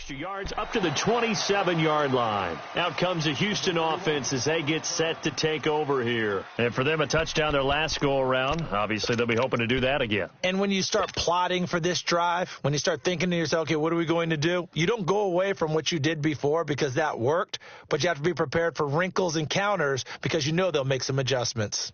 extra yards up to the 27-yard line. Out comes the Houston offense as they get set to take over here. And for them, a touchdown their last go-around. Obviously, they'll be hoping to do that again. And when you start plotting for this drive, when you start thinking to yourself, okay, what are we going to do? You don't go away from what you did before because that worked, but you have to be prepared for wrinkles and counters because you know they'll make some adjustments.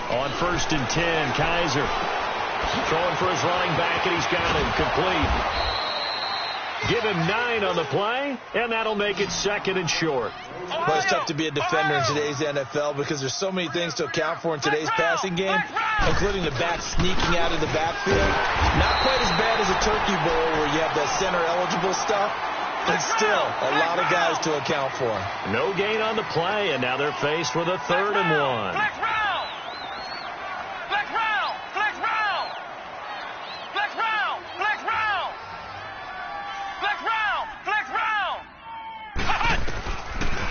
On 1st and 10, Kaiser throwing for his running back, and he's got him complete. Give him 9 on the play, and that'll make it 2nd and short. Well, it's tough to be a defender in today's NFL because there's so many things to account for in today's passing game, including the back sneaking out of the backfield. Not quite as bad as a turkey bowl where you have that center-eligible stuff, but still a lot of guys to account for. No gain on the play, and now they're faced with a 3rd and 1.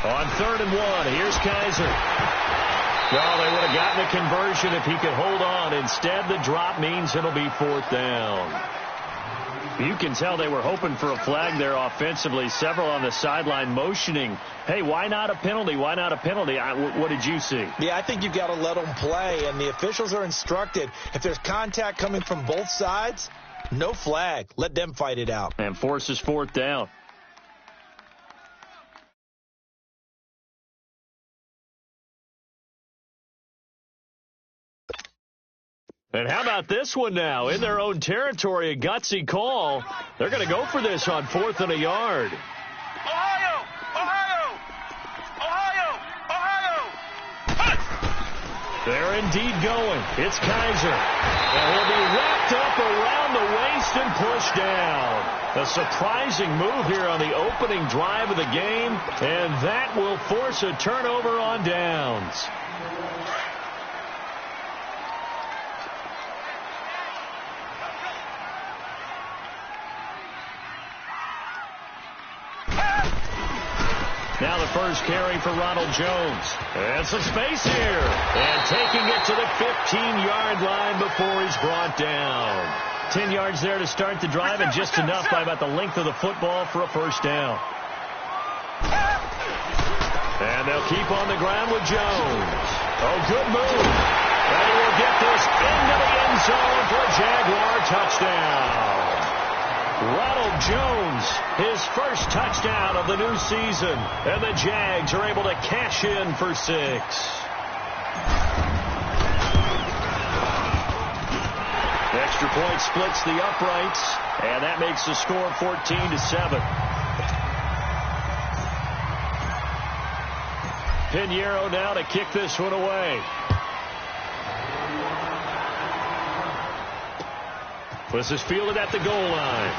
On 3rd and 1, here's Kaiser. Well, they would have gotten a conversion if he could hold on. Instead, the drop means it'll be 4th down. You can tell they were hoping for a flag there offensively. Several on the sideline motioning, hey, why not a penalty? Why not a penalty? What did you see? Yeah, I think you've got to let them play, and the officials are instructed. If there's contact coming from both sides, no flag. Let them fight it out. And forces 4th down. And how about this one now? In their own territory, a gutsy call. They're going to go for this on 4th and a yard. Ohio! Ohio! Ohio! Ohio! They're indeed going. It's Kaiser. And he'll be wrapped up around the waist and pushed down. A surprising move here on the opening drive of the game, and that will force a turnover on downs. Now the first carry for Ronald Jones. And some space here. And taking it to the 15-yard line before he's brought down. 10 yards there to start the drive, and just enough by about the length of the football for a 1st down. And they'll keep on the ground with Jones. Oh, good move. And he will get this into the end zone for a Jaguar touchdown. Ronald Jones, his first touchdown of the new season, and the Jags are able to cash in for 6. Extra point splits the uprights, and that makes the score 14-7. Pinheiro now to kick this one away. This is fielded at the goal line.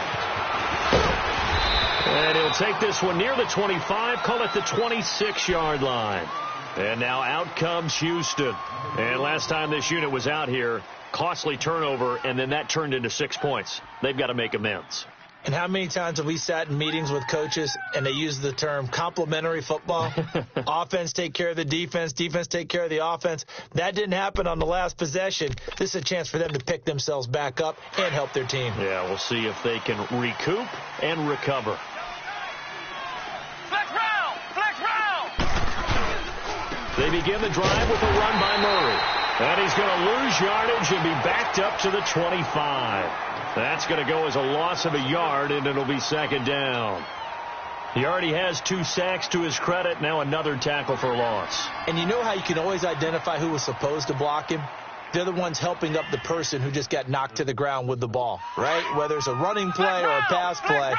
And he'll take this one near the 25, call it the 26-yard line. And now out comes Houston. And last time this unit was out here, costly turnover, and then that turned into 6 points. They've got to make amends. And how many times have we sat in meetings with coaches and they use the term complementary football? Offense take care of the defense, defense take care of the offense. That didn't happen on the last possession. This is a chance for them to pick themselves back up and help their team. Yeah, we'll see if they can recoup and recover. Flex round! Flex round! They begin the drive with a run by Murray. And he's going to lose yardage and be backed up to the 25. That's going to go as a loss of a yard, and it'll be 2nd down. He already has 2 sacks to his credit, now another tackle for loss. And you know how you can always identify who was supposed to block him? They're the ones helping up the person who just got knocked to the ground with the ball, right? Whether it's a running play or a pass play,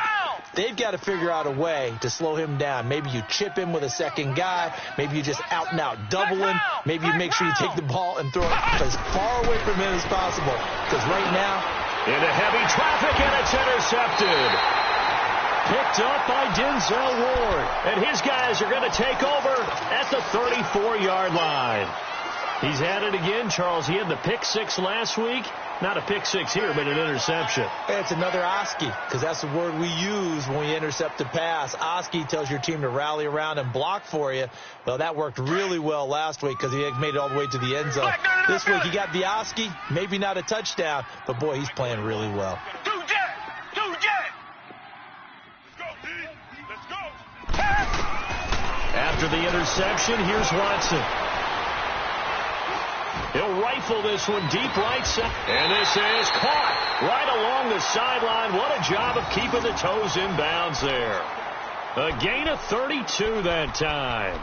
they've got to figure out a way to slow him down. Maybe you chip him with a second guy. Maybe you just out-and-out double him. Maybe you make sure you take the ball and throw it as far away from him as possible. Because right now, into heavy traffic, and it's intercepted. Picked up by Denzel Ward. And his guys are going to take over at the 34-yard line. He's had it again, Charles. He had the pick six last week. Not a pick six here, but an interception. Hey, it's another Oski, because that's the word we use when we intercept a pass. Oski tells your team to rally around and block for you. Well, that worked really well last week because he made it all the way to the end zone. This week he got the Oski, maybe not a touchdown, but boy, he's playing really well. After the interception, here's Watson. He'll rifle this one deep right side. And this is caught right along the sideline. What a job of keeping the toes in bounds there. A gain of 32 that time.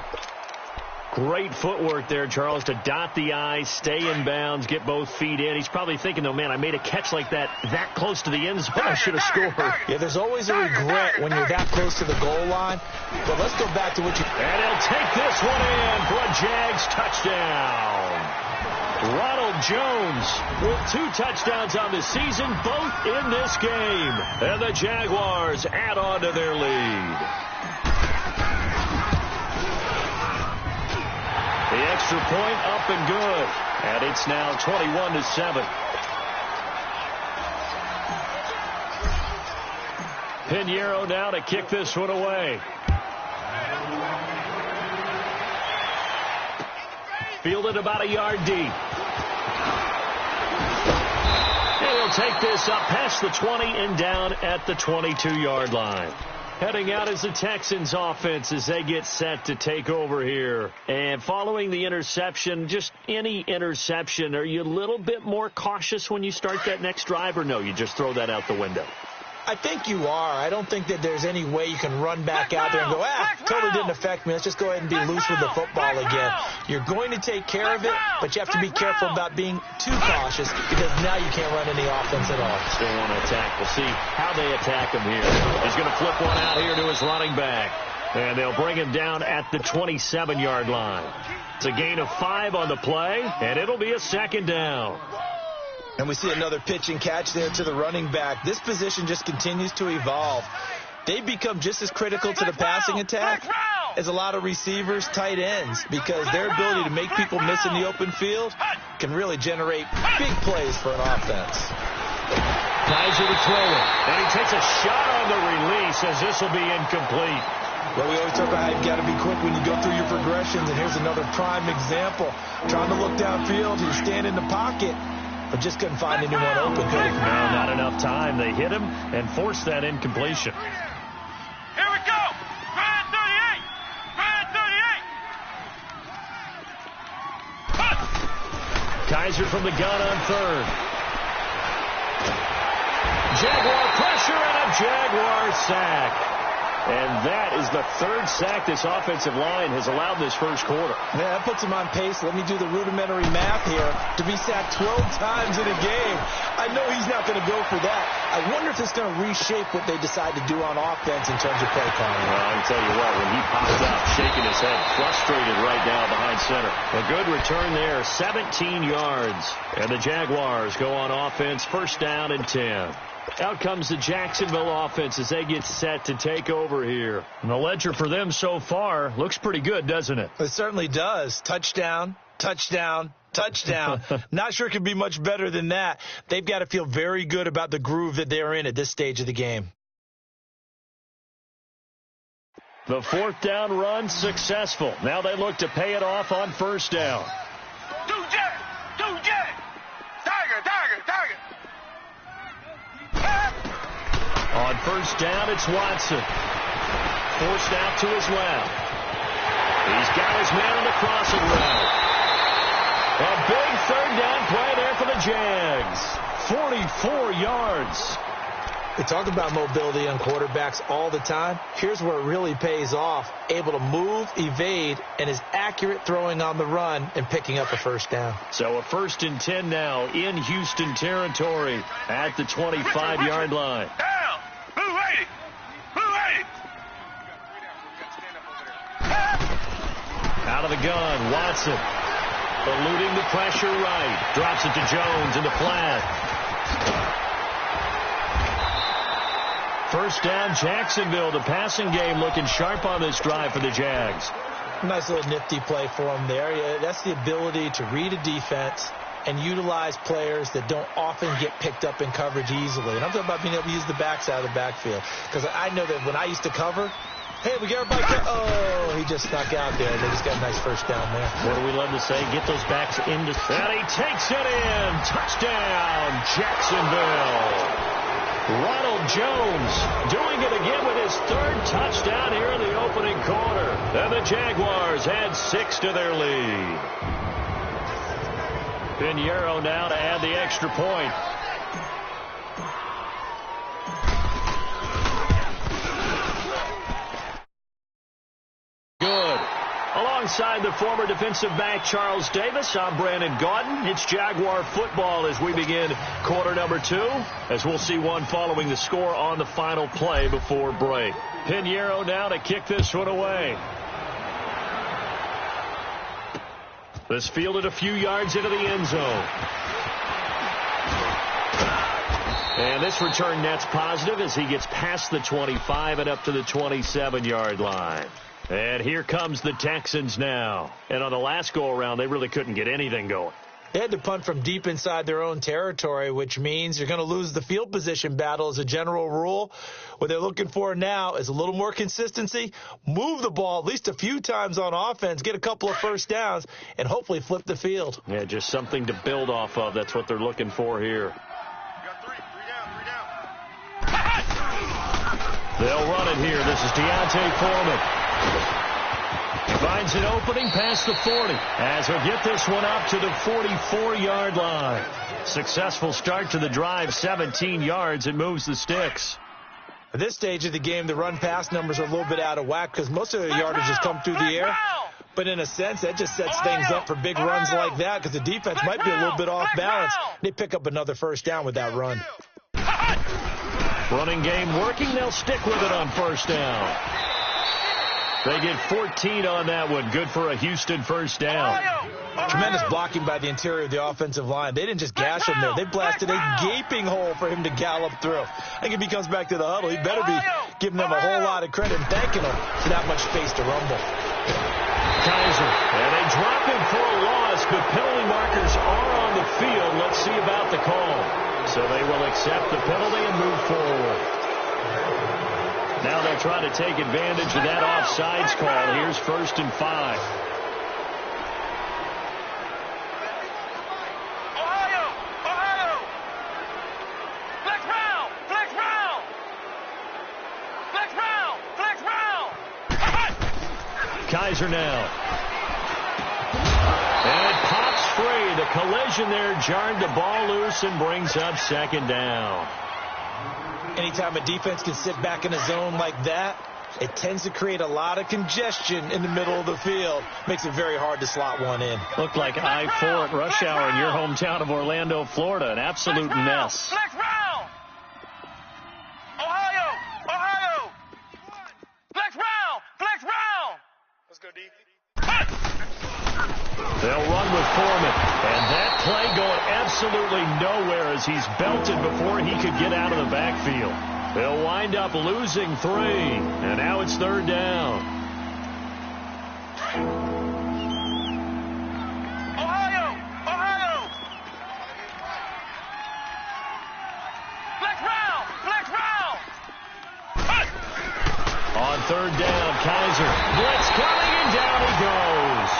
Great footwork there, Charles, to dot the I's, stay in bounds, get both feet in. He's probably thinking, oh, man, I made a catch like that close to the end zone. I should have scored. Yeah, there's always a regret when you're that close to the goal line. But let's go back to what you... And he'll take this one in for a Jags touchdown. Ronald Jones with 2 touchdowns on the season, both in this game. And the Jaguars add on to their lead. The extra point up and good. And it's now 21-7. Pinheiro now to kick this one away. Fielded about a yard deep. And he'll take this up past the 20 and down at the 22-yard line. Heading out is the Texans offense as they get set to take over here. And following the interception, just any interception, are you a little bit more cautious when you start that next drive, or no, you just throw that out the window? I think you are. I don't think that there's any way you can run back out there and go, totally didn't affect me. Let's just go ahead and be loose with the football again. You're going to take care of it, but you have to be careful about being too cautious because now you can't run any offense at all. Still want to attack. We'll see how they attack him here. He's going to flip one out here to his running back. And they'll bring him down at the 27-yard line. It's a gain of 5 on the play, and it'll be a second down. And we see another pitch and catch there to the running back. This position just continues to evolve. They become just as critical to the passing attack as a lot of receivers, tight ends, because their ability to make people miss in the open field can really generate big plays for an offense. Kaiser to throw it. And he takes a shot on the release as this will be incomplete. Well, we always talk about how you've got to be quick when you go through your progressions, and here's another prime example. Trying to look downfield, he's standing in the pocket, but just couldn't find anyone open, could he? No, not enough time. They hit him and forced that incompletion. Here we go. Red 38. Red 38. Cut. Kaiser from the gun on third. Jaguar pressure and a Jaguar sack. And that is the 3rd sack this offensive line has allowed this first quarter. Man, that puts him on pace. Let me do the rudimentary math here. To be sacked 12 times in a game. I know he's not going to go for that. I wonder if it's going to reshape what they decide to do on offense in terms of play calling. Well, I can tell you what, when he popped up, shaking his head, frustrated right now behind center. A good return there, 17 yards. And the Jaguars go on offense, first down and 10. Out comes the Jacksonville offense as they get set to take over here. And the ledger for them so far looks pretty good, doesn't it? It certainly does. Touchdown, touchdown, touchdown. Not sure it could be much better than that. They've got to feel very good about the groove that they're in at this stage of the game. The 4th down run successful. Now they look to pay it off on first down. Two Jags. Tiger. On first down, it's Watson. Forced out to his left. He's got his man on the crossing route. A big 3rd down play there for the Jags. 44 yards. We talk about mobility on quarterbacks all the time. Here's where it really pays off. Able to move, evade, and is accurate throwing on the run and picking up a first down. So a 1st and 10 now in Houston territory at the 25-yard line. Down. Blue 80. Out of the gun, Watson. Eluding the pressure right. Drops it to Jones in the flat. First down, Jacksonville. The passing game looking sharp on this drive for the Jags. Nice little nifty play for him there. Yeah, that's the ability to read a defense and utilize players that don't often get picked up in coverage easily. And I'm talking about being able to use the backside of the backfield. Because I know that when I used to cover, hey, we got everybody. Oh, he just snuck out there. They just got a nice first down there. What do we love to say? Get those backs into... And he takes it in. Touchdown, Jacksonville. Ronald Jones doing it again with his third touchdown here in the opening quarter. And the Jaguars add 6 to their lead. Pinheiro now to add the extra point. Good. Alongside the former defensive back Charles Davis, I'm Brandon Gaudin. It's Jaguar football as we begin quarter number 2, as we'll see one following the score on the final play before break. Pinheiro now to kick this one away. This fielded a few yards into the end zone. And this return net's positive as he gets past the 25 and up to the 27-yard line. And here comes the Texans now. And on the last go-around, they really couldn't get anything going. They had to punt from deep inside their own territory, which means you're going to lose the field position battle as a general rule. What they're looking for now is a little more consistency, move the ball at least a few times on offense, get a couple of first downs, and hopefully flip the field. Yeah, just something to build off of. That's what they're looking for here. They'll run it here. This is Deontay Foreman. Finds an opening past the 40 as he'll get this one up to the 44-yard line. Successful start to the drive, 17 yards, and moves the sticks. At this stage of the game, the run-pass numbers are a little bit out of whack because most of their yardage has come through the air. But in a sense, that just sets things up for big runs like that because the defense might be a little bit off balance. They pick up another first down with that run. Running game working. They'll stick with it on first down. They get 14 on that one. Good for a Houston first down. Tremendous blocking by the interior of the offensive line. They didn't just gash him there. They blasted a gaping hole for him to gallop through. I think if he comes back to the huddle, he better be giving them a whole lot of credit and thanking them for that much space to rumble. Kaiser, and they drop him for a loss, but penalty markers are on the field. Let's see about the call. So they will accept the penalty and move forward. Now they'll try to take advantage of that offsides call. Here's 1st and 5. Ohio! Flex round! Kaiser now. And it pops free. The collision there jarred the ball loose and brings up 2nd down. Anytime a defense can sit back in a zone like that, it tends to create a lot of congestion in the middle of the field. Makes it very hard to slot one in. Looked like I-4 at rush hour in your hometown of Orlando, Florida. An absolute mess. Flex round! Ohio! Flex round! Let's go, D. They'll run with Foreman. And that play going absolutely nowhere as he's belted before he could get out of the backfield. They'll wind up losing 3. And now it's 3rd down. Ohio! Flex round! On 3rd down, Kaiser. Blitz coming, and down he goes.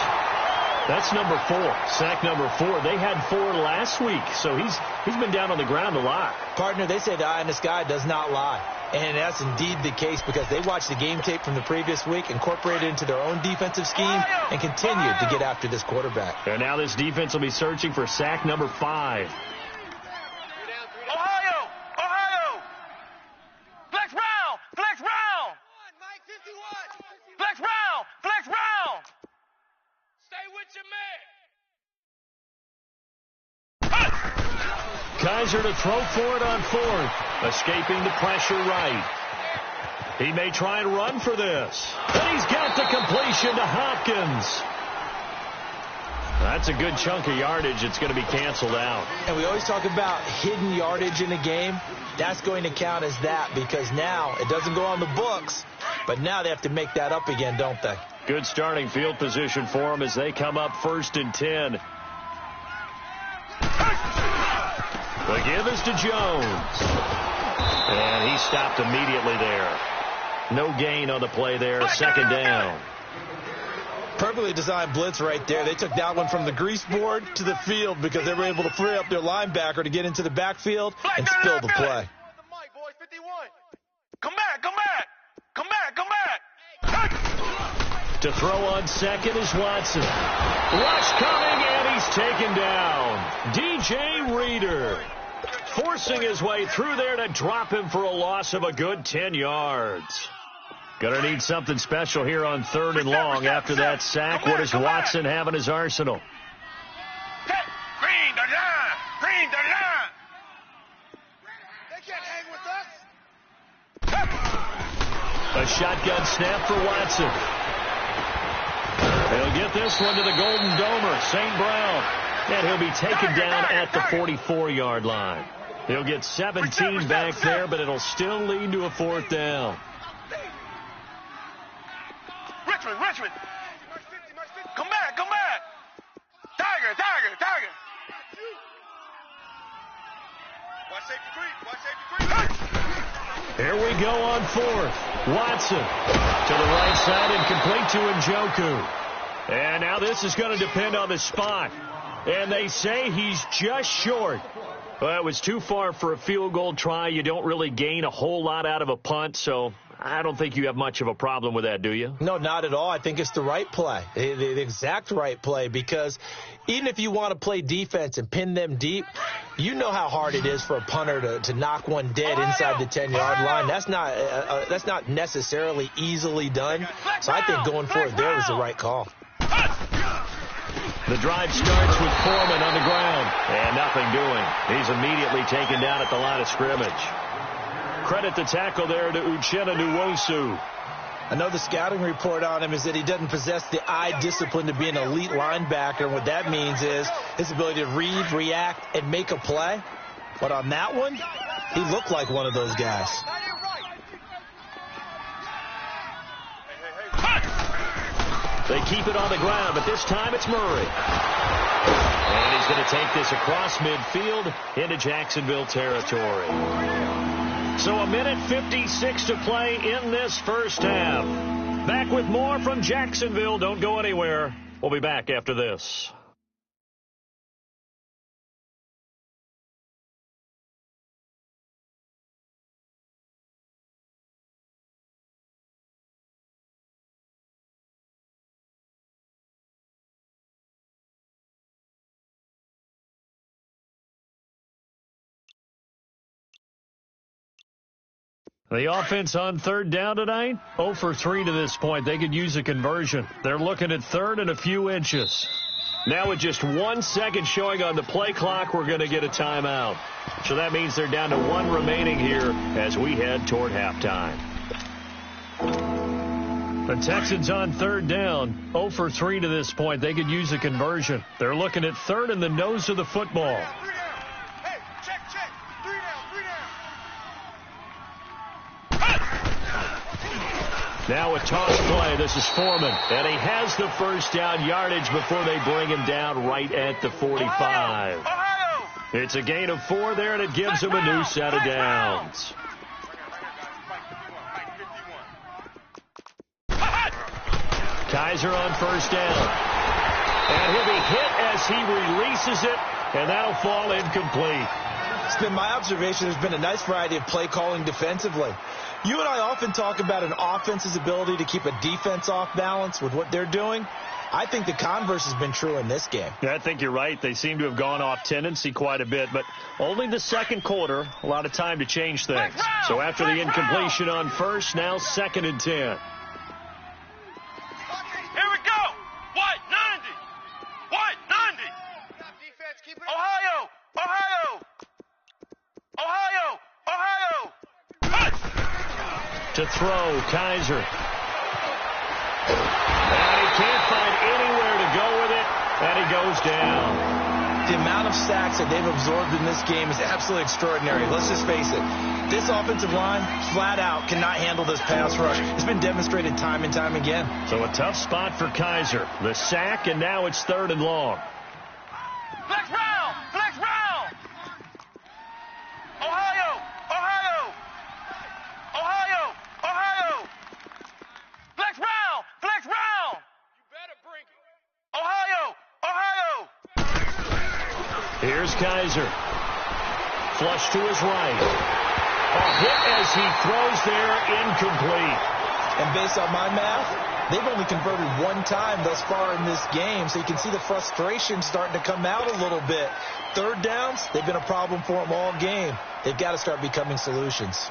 That's number 4, sack number 4. They had 4 last week, so he's been down on the ground a lot. Partner, they say the eye in the sky does not lie. And that's indeed the case because they watched the game tape from the previous week, incorporated it into their own defensive scheme, and continued to get after this quarterback. And now this defense will be searching for sack number 5. Ohio! Flex round! Flex round! Stay with your man! Kaiser to throw for it on 4th. Escaping the pressure right. He may try and run for this. And he's got the completion to Hopkins. That's a good chunk of yardage. It's going to be canceled out. And we always talk about hidden yardage in a game. That's going to count as that because now it doesn't go on the books, but now they have to make that up again, don't they? Good starting field position for them as they come up 1st and 10. The give is to Jones. And he stopped immediately there. No gain on the play there. 2nd down. Perfectly designed blitz right there. They took that one from the grease board to the field because they were able to free up their linebacker to get into the backfield and spill the play. Come back, come back. Come back, come back. To throw on 2nd is Watson. Rush coming, and he's taken down. DJ Reader forcing his way through there to drop him for a loss of a good 10 yards. Going to need something special here on 3rd and long after that sack. What does Watson have in his arsenal? Green the line. Green the line. They can't hang with us. A shotgun snap for Watson. He'll get this one to the Golden Domer, St. Brown. And he'll be taken down at the 44-yard line. He'll get 17 back there, but it'll still lead to a 4th down. Richmond. Come back, come back. Tiger. Watch safety creep. Here we go on 4th. Watson to the right side and complete to Njoku. And now this is going to depend on the spot. And they say he's just short. Well, it was too far for a field goal try. You don't really gain a whole lot out of a punt, so I don't think you have much of a problem with that, do you? No, not at all. I think it's the right play, the exact right play, because even if you want to play defense and pin them deep, you know how hard it is for a punter to knock one dead inside the 10-yard line. That's not necessarily easily done. So I think going for it there was the right call. The drive starts with Foreman on the ground, and nothing doing. He's immediately taken down at the line of scrimmage. Credit the tackle there to Uchenna Nwosu. I know the scouting report on him is that he doesn't possess the eye discipline to be an elite linebacker. And what that means is his ability to read, react, and make a play. But on that one, he looked like one of those guys. They keep it on the ground, but this time it's Murray. And he's going to take this across midfield into Jacksonville territory. So 1:56 to play in this first half. Back with more from Jacksonville. Don't go anywhere. We'll be back after this. The offense on 3rd down tonight, 0 for 3 to this point. They could use a conversion. They're looking at 3rd and a few inches. Now with just 1 second showing on the play clock, we're going to get a timeout. So that means they're down to 1 remaining here as we head toward halftime. The Texans on 3rd down, 0 for 3 to this point. They could use a conversion. They're looking at 3rd and the nose of the football. Now a toss play. This is Foreman. And he has the first down yardage before they bring him down right at the 45. Ohio! It's a gain of 4 there, and it gives him a new set of downs. Kaiser on 1st down. And he'll be hit as he releases it, and that'll fall incomplete. It's been my observation there's been a nice variety of play calling defensively. You and I often talk about an offense's ability to keep a defense off balance with what they're doing. I think the converse has been true in this game. Yeah, I think you're right. They seem to have gone off tendency quite a bit, but only the 2nd quarter, a lot of time to change things. So after the incompletion on 1st, now 2nd and 10. Here we go. What? 90. Ohio. To throw, Kaiser. And he can't find anywhere to go with it, and he goes down. The amount of sacks that they've absorbed in this game is absolutely extraordinary. Let's just face it. This offensive line, flat out, cannot handle this pass rush. It's been demonstrated time and time again. So a tough spot for Kaiser. The sack, and now it's 3rd and long. Flex round! Flex round! Ohio! Ohio! Ohio! Ohio! Flex round! Flex round! You better bring it. Ohio! Ohio! Here's Kaiser. Flush to his right. A hit as he throws there, incomplete. And based on my math, they've only converted one time thus far in this game, so you can see the frustration starting to come out a little bit. 3rd downs, they've been a problem for them all game. They've got to start becoming solutions.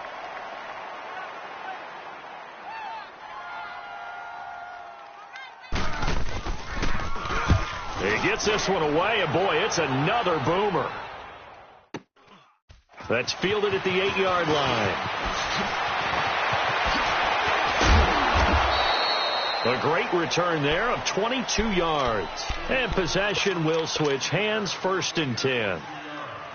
He gets this one away, and boy, it's another boomer. That's fielded at the 8-yard line. A great return there of 22 yards. And possession will switch hands, 1st and 10.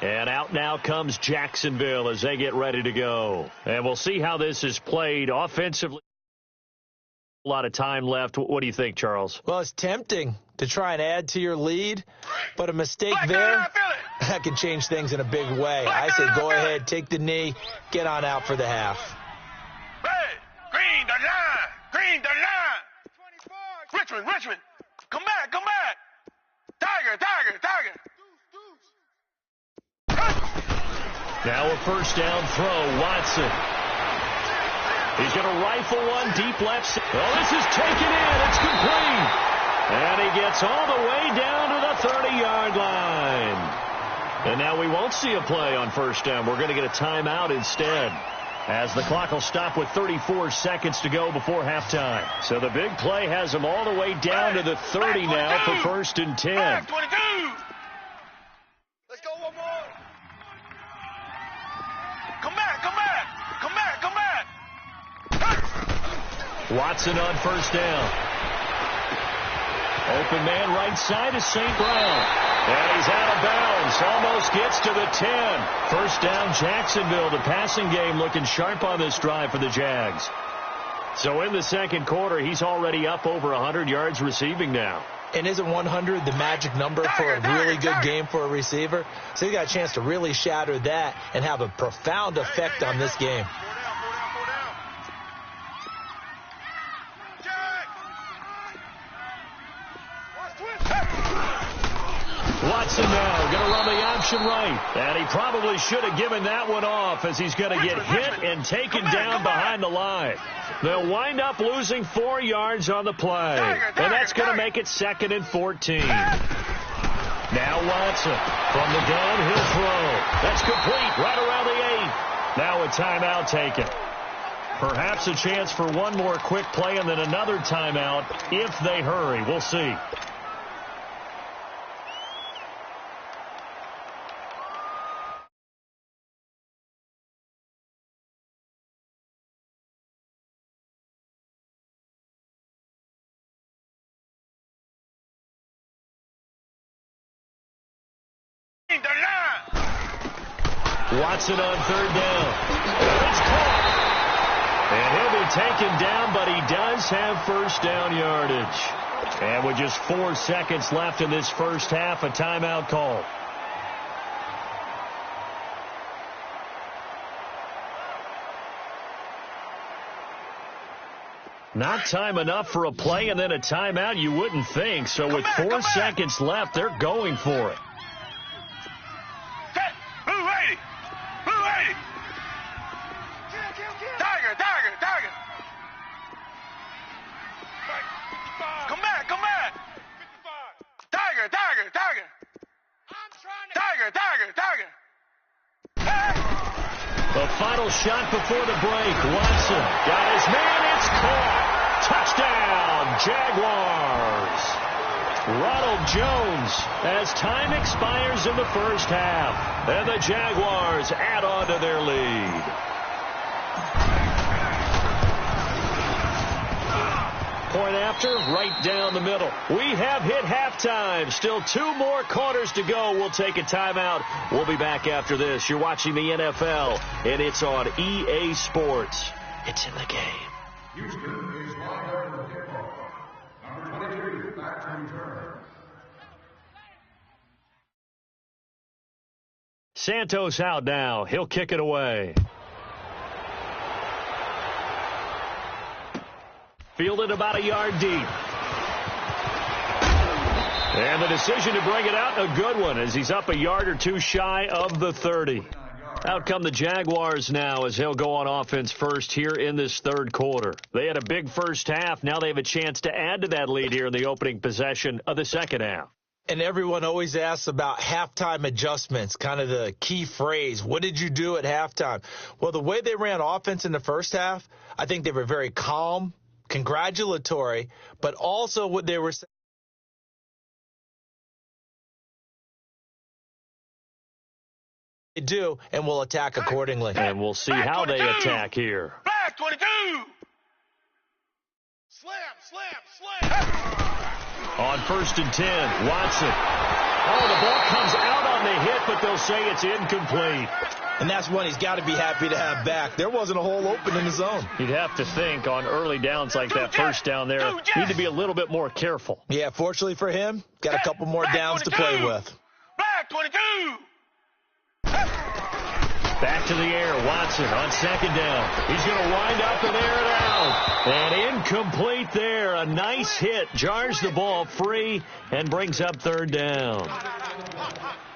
And out now comes Jacksonville as they get ready to go. And we'll see how this is played offensively. A lot of time left. What do you think, Charles? Well, it's tempting to try and add to your lead, but a mistake there, that can change things in a big way. I say go ahead, take the knee, get on out for the half. Hey, green the line! Green the line! Richmond! Come back! Tiger! Now a 1st down throw, Watson. He's going to rifle one deep left. Oh, this is taken in. It's complete. And he gets all the way down to the 30-yard line. And now we won't see a play on 1st down. We're going to get a timeout instead, as the clock will stop with 34 seconds to go before halftime. So the big play has him all the way down to the 30 now for 1st and 10. 22! Let's go one more! Come back! Watson on 1st down. Open man right side is St. Brown. And he's out of bounds. Almost gets to the 10. 1st down, Jacksonville. The passing game looking sharp on this drive for the Jags. So in the 2nd quarter, he's already up over 100 yards receiving now. And isn't 100 the magic number for a really good game for a receiver? So you got a chance to really shatter that and have a profound effect on this game. Watson now going to run the option right. And he probably should have given that one off, as he's going to get hit and taken down behind the line. They'll wind up losing 4 yards on the play. And that's going to make it 2nd and 14. Now Watson from the downhill throw. That's complete right around the 8. Now a timeout taken. Perhaps a chance for one more quick play and then another timeout if they hurry. We'll see. Watson on 3rd down. It's caught. And he'll be taken down, but he does have 1st down yardage. And with just 4 seconds left in this 1st half, a timeout call. Not time enough for a play and then a timeout, you wouldn't think. So with 4 seconds left, they're going for it. The final shot before the break. Watson got his man. It's caught. Touchdown, Jaguars. Ronald Jones as time expires in the 1st half. And the Jaguars add on to their lead. point after, right down the middle. We have hit halftime. Still 2 more quarters to go. We'll take a timeout. We'll be back after this. You're watching the NFL, and it's on EA Sports. It's in the game. Houston is lined up for kickoff. Number 22, back to return. Santos out now. He'll kick it away. Fielded about a yard deep. And the decision to bring it out, a good one, as he's up a yard or two shy of the 30. Out come the Jaguars now as he'll go on offense first here in this third quarter. They had a big first half. Now they have a chance to add to that lead here in the opening possession of the second half. And everyone always asks about halftime adjustments, kind of the key phrase. What did you do at halftime? Well, the way they ran offense in the first half, I think they were very calm, congratulatory, but also what they were saying. They do, and we'll attack accordingly. And we'll see how they attack here. Black 22. Slam. On 1st and 10, Watson. Oh, the ball comes out on the hit, but they'll say it's incomplete. And that's one he's got to be happy to have back. There wasn't a hole open in the zone. You'd have to think on early downs like that first down there, need to be a little bit more careful. Yeah, fortunately for him, got a couple more downs to play with. Black 22. Back to the air, Watson on second down. He's going to wind up and air it out. And incomplete there. A nice hit. Jars the ball free and brings up third down.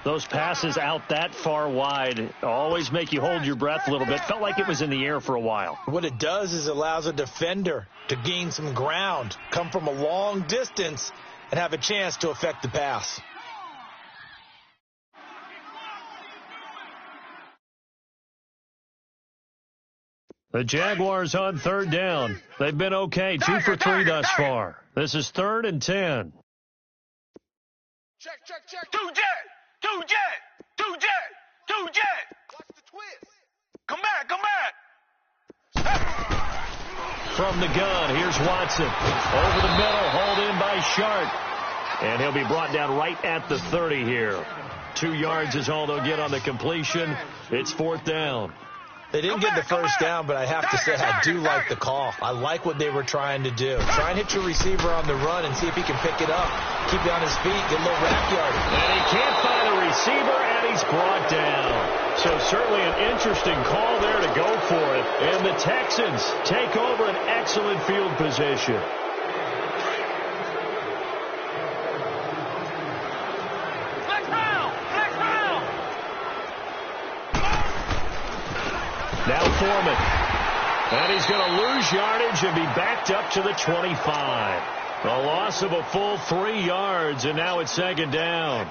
Those passes out that far wide always make you hold your breath a little bit. Felt like it was in the air for a while. What it does is allows a defender to gain some ground, come from a long distance, and have a chance to affect the pass. The Jaguars on third down. They've been okay, 2 for 3 thus far. This is 3rd and 10. Check. 2 jet. Watch the twist. Come back. From the gun, here's Watson. Over the middle, hauled in by Sharp. And he'll be brought down right at the 30 here. 2 yards is all they'll get on the completion. It's 4th down. They didn't get the first down, but I have to say I do like the call. I like what they were trying to do. Try and hit your receiver on the run and see if he can pick it up. Keep it on his feet, get a little rack yard. And he can't find a receiver, and he's brought down. So certainly an interesting call there to go for it. And the Texans take over an excellent field position. Now Foreman. And he's going to lose yardage and be backed up to the 25. A loss of a full 3 yards, and now it's 2nd down.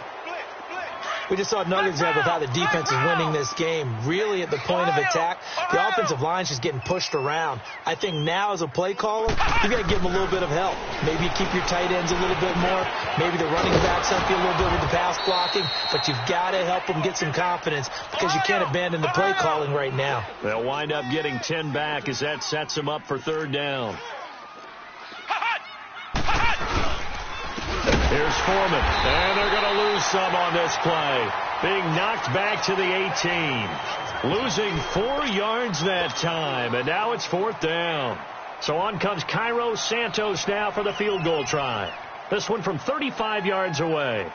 We just saw another example of how the defense is winning this game. Really at the point of attack, the offensive line's just getting pushed around. I think now as a play caller, you got to give them a little bit of help. Maybe you keep your tight ends a little bit more. Maybe the running backs help you a little bit with the pass blocking. But you've got to help them get some confidence because you can't abandon the play calling right now. They'll wind up getting 10 back as that sets them up for 3rd down. Here's Foreman, and they're going to lose some on this play. Being knocked back to the 18. Losing 4 yards that time, and now it's 4th down. So on comes Cairo Santos now for the field goal try. This one from 35 yards away.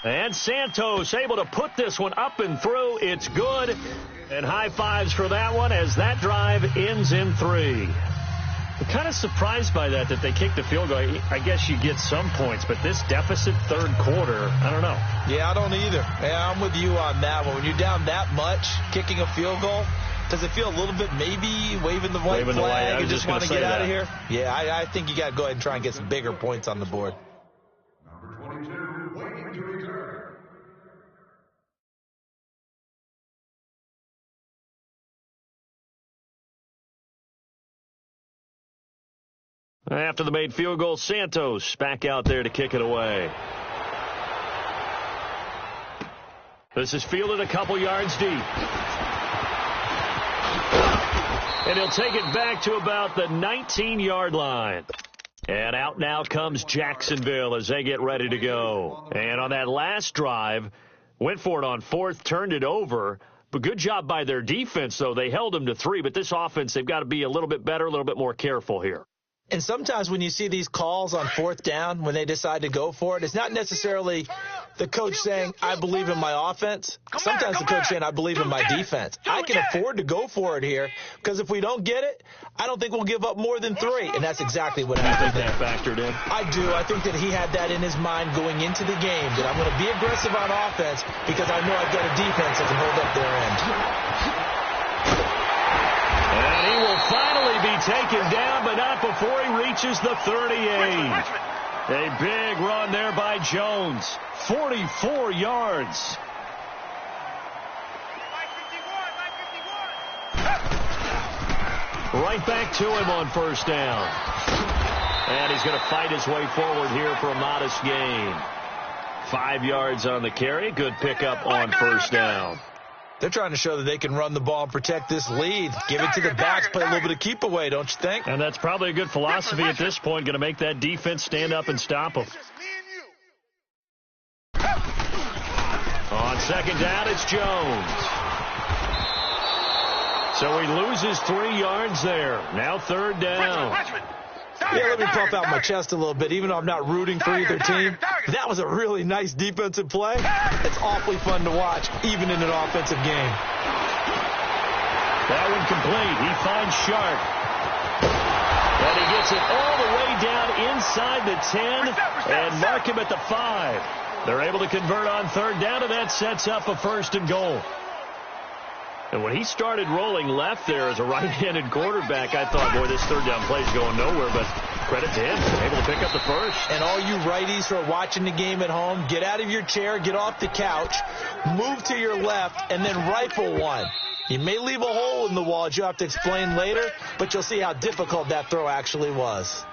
And Santos able to put this one up and through. It's good. And high fives for that one as that drive ends in 3. I'm kind of surprised by that they kicked the field goal. I guess you get some points, but this deficit third quarter, I don't know. Yeah, I don't either. Yeah, I'm with you on that one. When you're down that much, kicking a field goal, does it feel a little bit maybe waving the white flag and just want to get out of here? Yeah, I think you got to go ahead and try and get some bigger points on the board. Number 22, waiting to return. After the made field goal, Santos back out there to kick it away. This is fielded a couple yards deep. And he'll take it back to about the 19-yard line. And out now comes Jacksonville as they get ready to go. And on that last drive, went for it on fourth, turned it over. But good job by their defense, though. They held them to 3. But this offense, they've got to be a little bit better, a little bit more careful here. And sometimes when you see these calls on fourth down, when they decide to go for it, it's not necessarily the coach saying, I believe in my offense. Sometimes the coach saying, I believe in my defense. I can afford to go for it here because if we don't get it, I don't think we'll give up more than 3. And that's exactly what happened there. You think that factored in? I do. I think that he had that in his mind going into the game, that I'm going to be aggressive on offense because I know I've got a defense that can hold up their end. And he will finally be taken down, but not before he reaches the 38. A big run there by Jones. 44 yards. Right back to him on first down. And he's going to fight his way forward here for a modest gain. 5 yards on the carry. Good pickup on first down. They're trying to show that they can run the ball and protect this lead. Give it to the backs, play a little bit of keep away, don't you think? And that's probably a good philosophy at this point, going to make that defense stand up and stop them. On second down, it's Jones. So he loses 3 yards there. Now third down. Yeah, let me pump out my chest a little bit, even though I'm not rooting for either team. That was a really nice defensive play. It's awfully fun to watch, even in an offensive game. That one complete. He finds Sharp. And he gets it all the way down inside the 10 and mark him at the 5. They're able to convert on third down, and that sets up a first and goal. And when he started rolling left there as a right-handed quarterback, I thought, boy, this third down play is going nowhere. But credit to him, able to pick up the first. And all you righties who are watching the game at home, get out of your chair, get off the couch, move to your left, and then rifle one. You may leave a hole in the wall, as you have to explain later, but you'll see how difficult that throw actually was.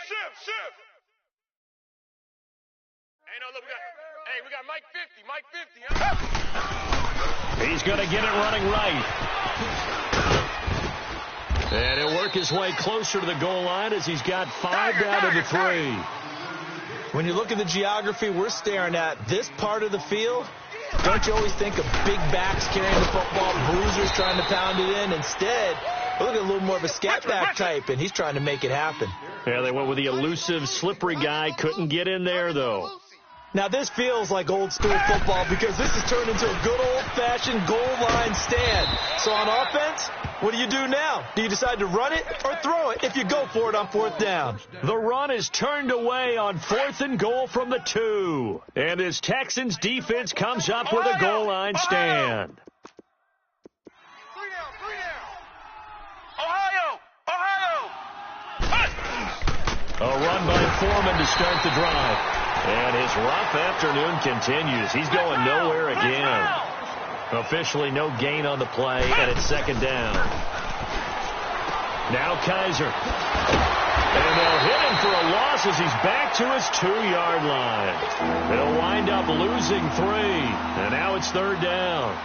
Shift. Hey, no, look, we got Mike 50, huh? He's going to get it running right. And he'll work his way closer to the goal line as he's got 5 down to the 3. When you look at the geography we're staring at, this part of the field, don't you always think of big backs carrying the football, bruisers trying to pound it in? Instead, look at a little more of a scat back type, and he's trying to make it happen. Yeah, they went with the elusive, slippery guy. Couldn't get in there, though. Now, this feels like old school football because this has turned into a good old-fashioned goal line stand. So on offense, what do you do now? Do you decide to run it or throw it if you go for it on fourth down? The run is turned away on 4th and goal from the 2. And this Texans defense comes up with a goal line stand. A run by Foreman to start the drive. And his rough afternoon continues. He's going nowhere again. Officially no gain on the play, and it's second down. Now Kaiser. And they'll hit him for a loss as he's back to his 2-yard line. They'll wind up losing 3. And now it's third down.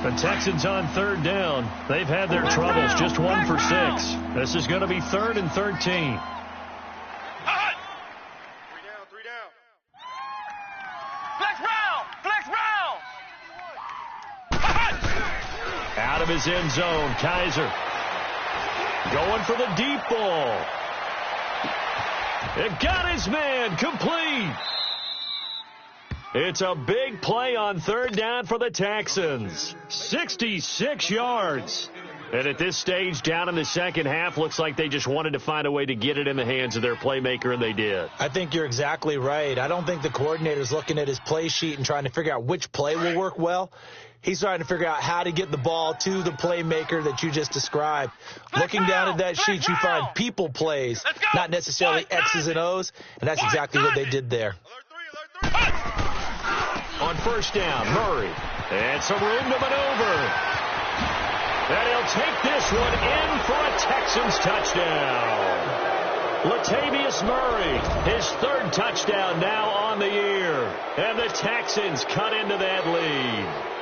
The Texans on third down. They've had their troubles, just 1 for 6. This is going to be 3rd and 13. Three down. Flex round. Out of his end zone, Kaiser. Going for the deep ball. It got his man, complete. It's a big play on third down for the Texans. 66 yards. And at this stage, down in the second half, looks like they just wanted to find a way to get it in the hands of their playmaker, and they did. I think you're exactly right. I don't think the coordinator's looking at his play sheet and trying to figure out which play will work well. He's trying to figure out how to get the ball to the playmaker that you just described. Looking down at that sheet, you find people plays, not necessarily X's and O's, and that's exactly what they did there. On first down, Murray. And some room to maneuver. And he'll take this one in for a Texans touchdown. Latavius Murray, his third touchdown now on the year. And the Texans cut into that lead.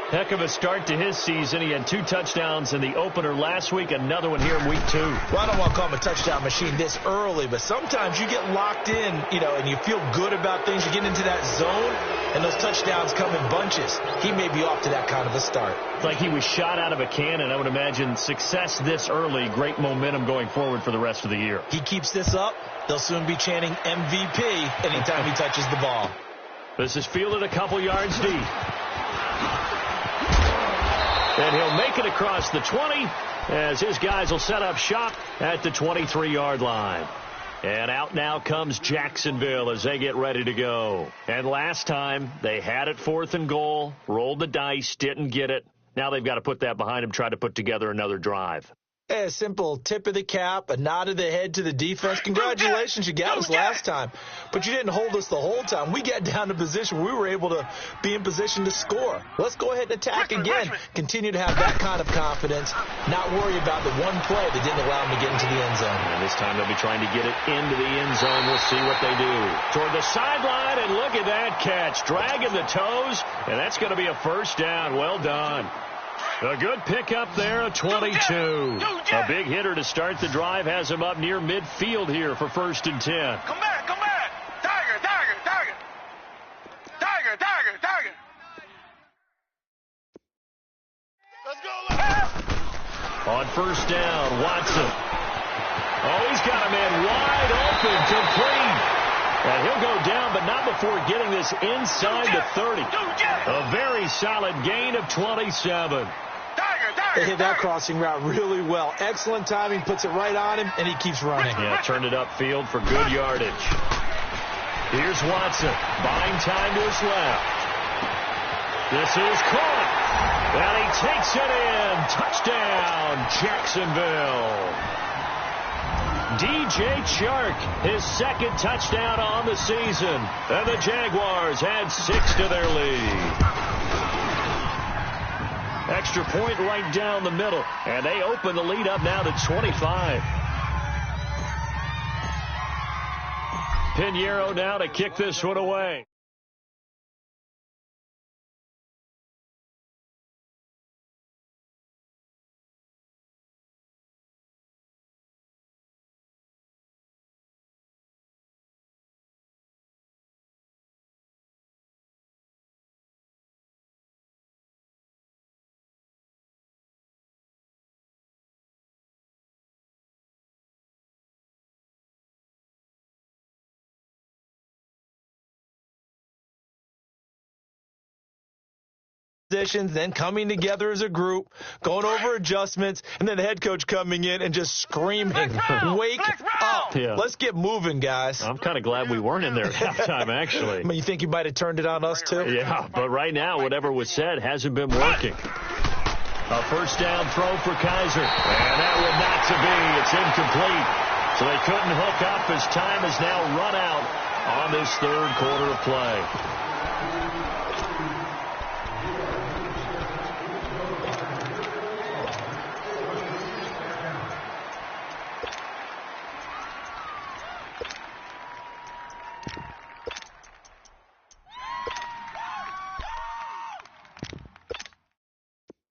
Heck of a start to his season. He had 2 touchdowns in the opener last week, another one here in week 2. Well, I don't want to call him a touchdown machine this early, but sometimes you get locked in, and you feel good about things. You get into that zone, and those touchdowns come in bunches. He may be off to that kind of a start. It's like he was shot out of a cannon. I would imagine success this early, great momentum going forward for the rest of the year. He keeps this up, they'll soon be chanting MVP anytime he touches the ball. This is fielded a couple yards deep. And he'll make it across the 20 as his guys will set up shop at the 23-yard line. And out now comes Jacksonville as they get ready to go. And last time they had it 4th and goal, rolled the dice, didn't get it. Now they've got to put that behind them, try to put together another drive. A simple tip of the cap, a nod of the head to the defense. Congratulations, you got us last time. But you didn't hold us the whole time. We got down to position where we were able to be in position to score. Let's go ahead and attack again. Continue to have that kind of confidence, not worry about the one play that didn't allow them to get into the end zone. And this time they'll be trying to get it into the end zone. We'll see what they do. Toward the sideline, and look at that catch. Dragging the toes, and that's going to be a first down. Well done. A good pickup there, a 22. A big hitter to start the drive has him up near midfield here for 1st and 10. Come back, come back. Tiger, Tiger, Tiger. Tiger, Tiger, Tiger. Let's go, On first down, Watson. Oh, he's got a man wide open, complete. And he'll go down, but not before getting this inside the 30. A very solid gain of 27. They hit that crossing route really well. Excellent timing, puts it right on him, and he keeps running. Yeah, turned it upfield for good yardage. Here's Watson, buying time to his left. This is caught, and he takes it in. Touchdown, Jacksonville. DJ Chark, his 2nd touchdown on the season. And the Jaguars add 6 to their lead. Extra point right down the middle. And they open the lead up now to 25. Pinheiro now to kick this one away. Then coming together as a group, going over adjustments, and then the head coach coming in and just screaming, wake up. Yeah. Let's get moving, guys. I'm kind of glad we weren't in there at halftime, actually. I mean, you think you might have turned it on us, too? Yeah, but right now, whatever was said hasn't been working. A first down throw for Kaiser. And that will not to be. It's incomplete. So they couldn't hook up as time has now run out on this 3rd quarter of play.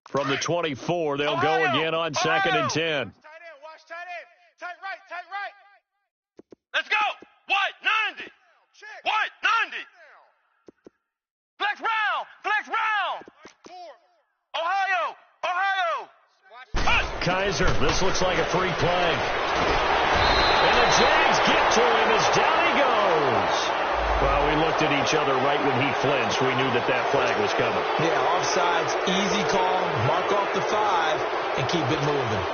From the 24, they'll go again on 2nd and 10. Tight end, watch tight end. Tight right, tight right. Let's go. White, 90. White, 90. Flex round. Ohio. Kaiser, this looks like a free play. And the Jags get to him as down he goes. Well, we looked at each other right when he flinched. We knew that flag was coming. Yeah, offsides, easy call, mark off the 5, and keep it moving.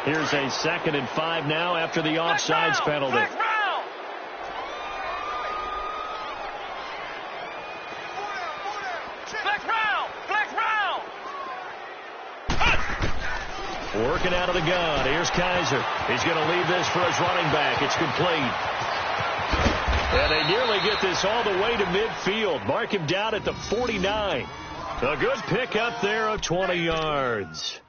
Here's a 2nd and 5 now after the offsides penalty. Working out of the gun. Here's Kaiser. He's going to leave this for his running back. It's complete. And they nearly get this all the way to midfield. Mark him down at the 49. A good pickup there of 20 yards.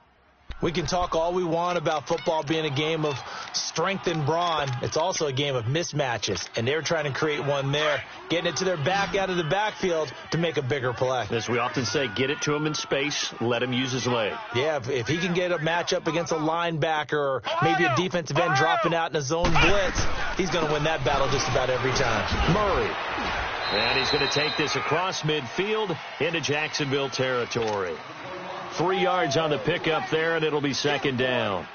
We can talk all we want about football being a game of strength and brawn. It's also a game of mismatches, and they're trying to create one there, getting it to their back out of the backfield to make a bigger play. As we often say, get it to him in space, let him use his leg. Yeah, if he can get a matchup against a linebacker or maybe a defensive end dropping out in a zone blitz, he's going to win that battle just about every time. Murray. And he's going to take this across midfield into Jacksonville territory. 3 yards on the pickup there, and it'll be 2nd down.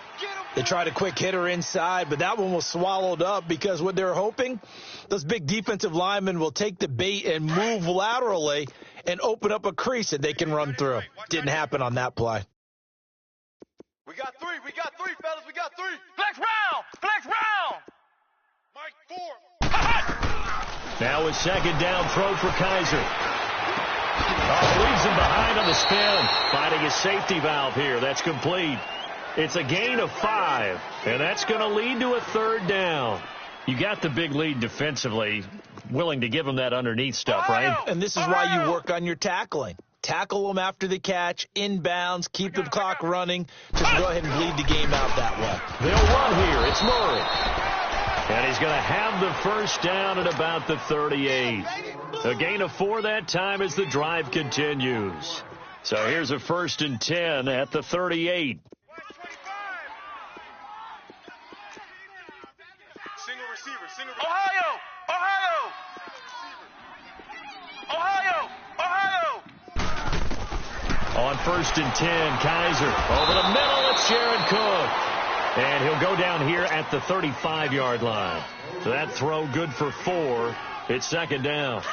They tried a quick hitter inside, but that one was swallowed up because what they're hoping, those big defensive linemen will take the bait and move laterally and open up a crease that they can run through. Didn't happen on that play. We got three, fellas, we got 3. Flex round. Mike 4. Now a 2nd down throw for Kaiser. Leaves him behind on the spin. Finding a safety valve here. That's complete. It's a gain of 5, and that's going to lead to a 3rd down. You got the big lead defensively, willing to give him that underneath stuff, right? And this is why you work on your tackling. Tackle them after the catch, inbounds, keep the clock running. Just go ahead and bleed the game out that way. They'll run here. It's Murray. And he's going to have the 1st down at about the 38. A gain of 4 that time as the drive continues. So here's a 1st and 10 at the 38. Single receiver. Ohio. On 1st and 10, Kaiser over the middle. It's Jared Cook. And he'll go down here at the 35-yard line. So that throw good for 4. It's 2nd down.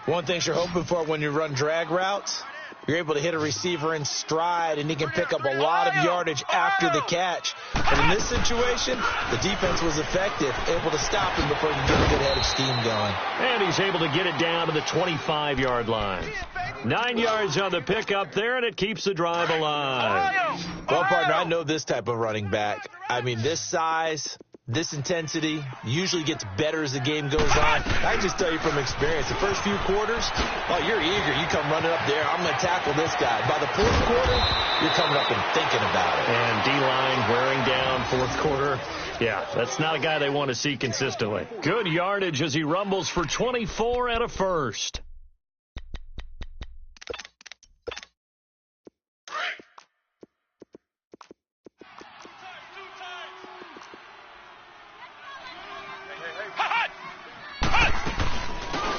One thing you're hoping for when you run drag routes, you're able to hit a receiver in stride, and he can pick up a lot of yardage after the catch. But in this situation, the defense was effective, able to stop him before he could get a good head of steam going. And he's able to get it down to the 25-yard line. 9 yards on the pickup there, and it keeps the drive alive. Well, partner, I know this type of running back. I mean, this size, this intensity usually gets better as the game goes on. I can just tell you from experience, the first few quarters, you're eager. You come running up there, I'm going to tackle this guy. By the 4th quarter, you're coming up and thinking about it. And D-line wearing down 4th quarter. Yeah, that's not a guy they want to see consistently. Good yardage as he rumbles for 24 and a 1st.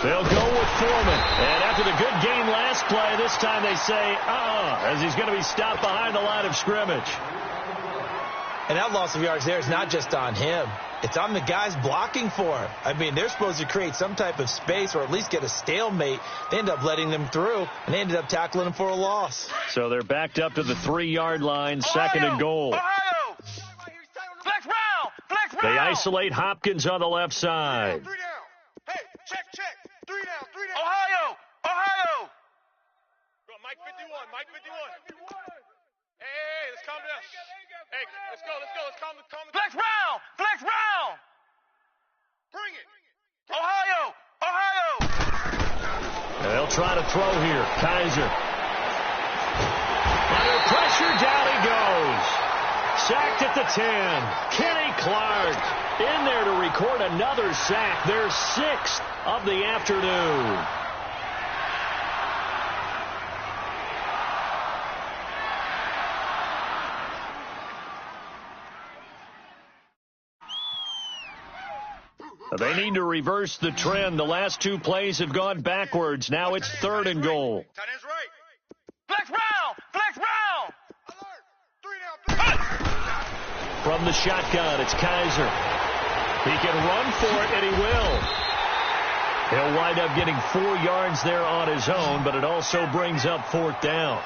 They'll go with Foreman. And after the good game last play, this time they say, as he's going to be stopped behind the line of scrimmage. And that loss of yards there is not just on him. It's on the guys blocking for him. I mean, they're supposed to create some type of space or at least get a stalemate. They end up letting them through, and they ended up tackling him for a loss. So they're backed up to the 3-yard line, 2nd and goal. Ohio. Flex round. They isolate Hopkins on the left side. 3 down. Hey, check. 3 down. Ohio. Go, Mike 51. Hey, let's calm down. Hey, let's go. Let's calm down. Flex round. Bring it. Ohio. They'll try to throw here. Kaiser. Under pressure, down he goes. Sacked at the 10. Kenny Clark in there to record another sack. Their 6th of the afternoon. They need to reverse the trend. The last 2 plays have gone backwards. Now it's 3rd and goal. Tight end's right. Flex round. Alert. 3 down. From the shotgun, it's Kaiser. He can run for it, and he will. He'll wind up getting 4 yards there on his own, but it also brings up 4th down.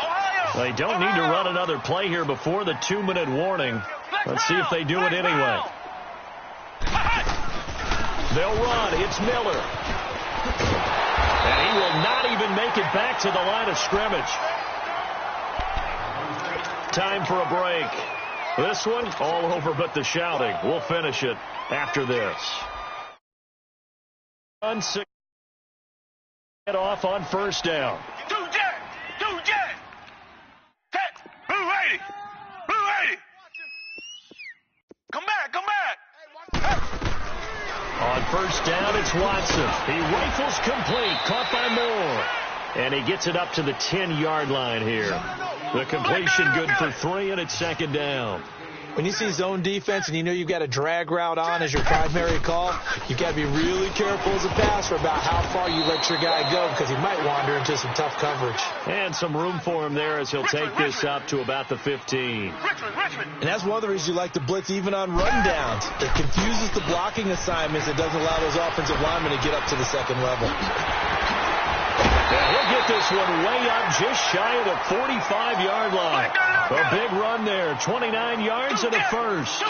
They don't need to run another play here before the 2-minute warning. Let's see if they do it anyway. They'll run. It's Miller. And he will not even make it back to the line of scrimmage. Time for a break. This one, all over but the shouting. We'll finish it after this. Get off on 1st down. Two jet. Blue 80. Come back. On 1st down, it's Watson. He rifles complete, caught by Moore. And he gets it up to the 10-yard line here. The completion good for 3, and it's 2nd down. When you see zone defense and you know you've got a drag route on as your primary call, you've got to be really careful as a passer about how far you let your guy go because he might wander into some tough coverage. And some room for him there as he'll take this up to about the 15. And that's one of the reasons you like to blitz even on run downs. It confuses the blocking assignments. It doesn't allow those offensive linemen to get up to the 2nd level. Yeah, he'll get this one way up just shy of the 45-yard line. A big run there, 29 yards and a first.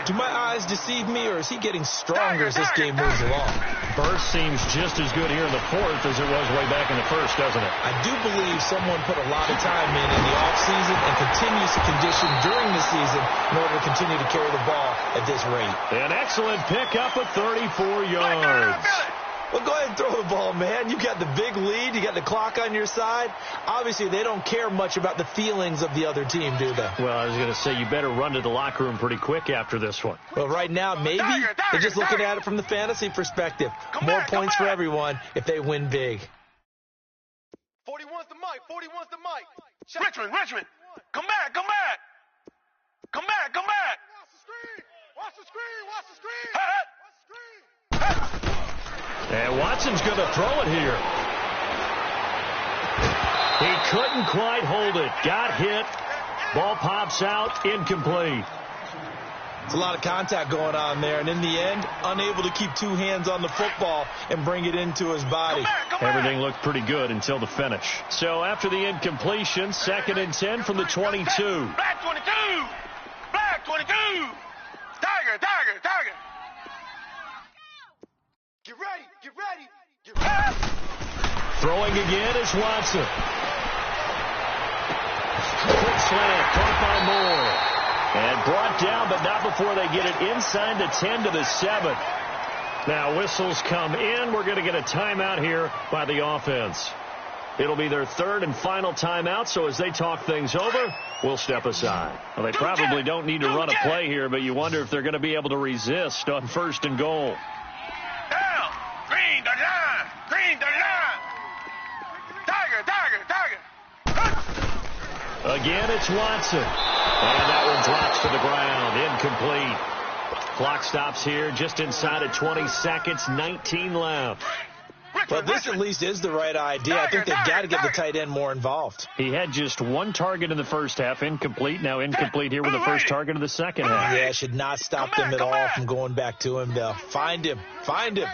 Do my eyes deceive me, or is he getting stronger as this game moves along? Burst seems just as good here in the 4th as it was way back in the 1st, doesn't it? I do believe someone put a lot of time in the offseason and continues to condition during the season in order to continue to carry the ball at this rate. An excellent pickup of 34 yards. Well, go ahead and throw the ball, man. You got the big lead. You got the clock on your side. Obviously, they don't care much about the feelings of the other team, do they? Well, I was going to say you better run to the locker room pretty quick after this one. Well, right now, maybe they're just looking at it from the fantasy perspective. More points for everyone if they win big. 41's the mic. Richmond. Come back. Watch the screen. And Watson's going to throw it here. He couldn't quite hold it. Got hit. Ball pops out. Incomplete. It's a lot of contact going on there, and in the end, unable to keep 2 hands on the football and bring it into his body. Everything looked pretty good until the finish. So after the incompletion, 2nd and 10 from the 22. Black 22. Tiger. Get ready. Throwing again is Watson. Quick slant, caught by Moore. And brought down, but not before they get it inside the 10 to the 7. Now whistles come in. We're going to get a timeout here by the offense. It'll be their 3rd and final timeout, so as they talk things over, we'll step aside. Well, they probably don't need to run a play here, but you wonder if they're going to be able to resist on 1st and goal. Down. Green the line. Tiger. Again, it's Watson. And that one drops to the ground. Incomplete. Clock stops here just inside of 20 seconds. 19 left. Well, this at least is the right idea. I think they've got to get the tight end more involved. He had just 1 target in the 1st half. Incomplete. Now incomplete here with the first target of the 2nd half. Yeah, should not stop them at all from going back to him, though. Find him. Tiger.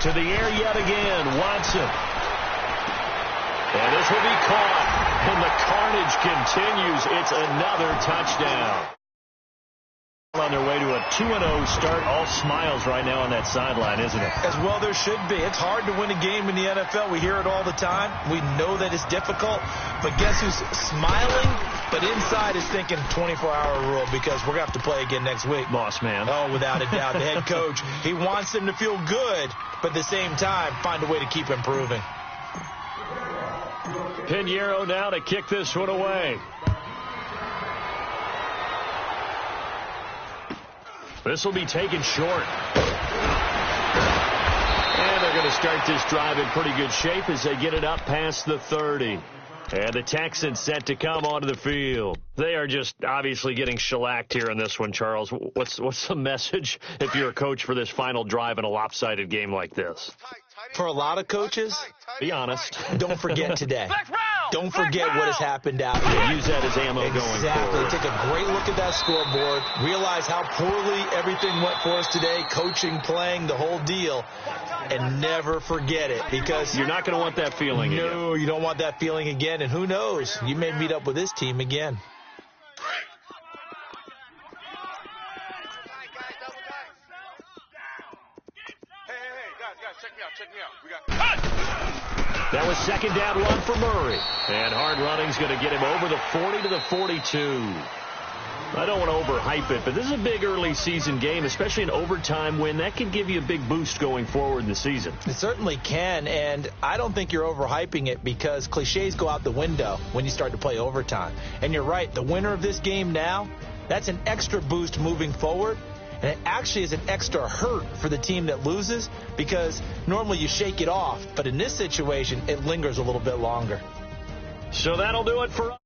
To the air yet again, Watson. And this will be caught. And the carnage continues. It's another touchdown. On their way to a 2-0 start. All smiles right now on that sideline, isn't it? As well there should be. It's hard to win a game in the NFL. We hear it all the time. We know that it's difficult. But guess who's smiling? But inside is thinking 24-hour rule because we're going to have to play again next week. Boss man. Oh, without a doubt. The head coach, he wants them to feel good, but at the same time, find a way to keep improving. Pinheiro now to kick this one away. This will be taken short. And they're going to start this drive in pretty good shape as they get it up past the 30. And the Texans set to come onto the field. They are just obviously getting shellacked here in this one, Charles. What's the message if you're a coach for this final drive in a lopsided game like this? For a lot of coaches, be honest. don't forget today. don't forget what has happened out here. Use that as ammo going forward. Exactly. Take a great look at that scoreboard. Realize how poorly everything went for us today, coaching, playing, the whole deal. And never forget it, because you're not going to want that feeling again. No, you don't want that feeling again. And who knows? You may meet up with this team again. Check me out. We got That was second down run for Murray. And hard running's going to get him over the 40 to the 42. I don't want to overhype it, but this is a big early season game, especially an overtime win. That can give you a big boost going forward in the season. It certainly can, and I don't think you're overhyping it, because cliches go out the window when you start to play overtime. And you're right, the winner of this game now, that's an extra boost moving forward. And it actually is an extra hurt for the team that loses, because normally you shake it off. But in this situation, it lingers a little bit longer. So that'll do it for us.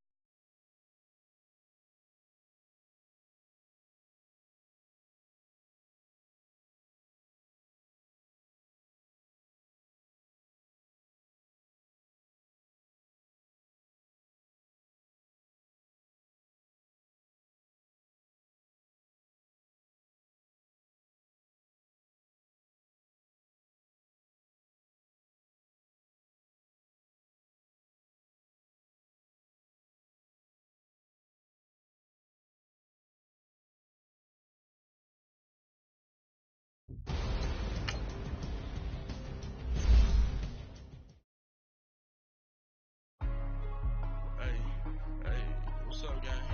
Hey, what's up, gang?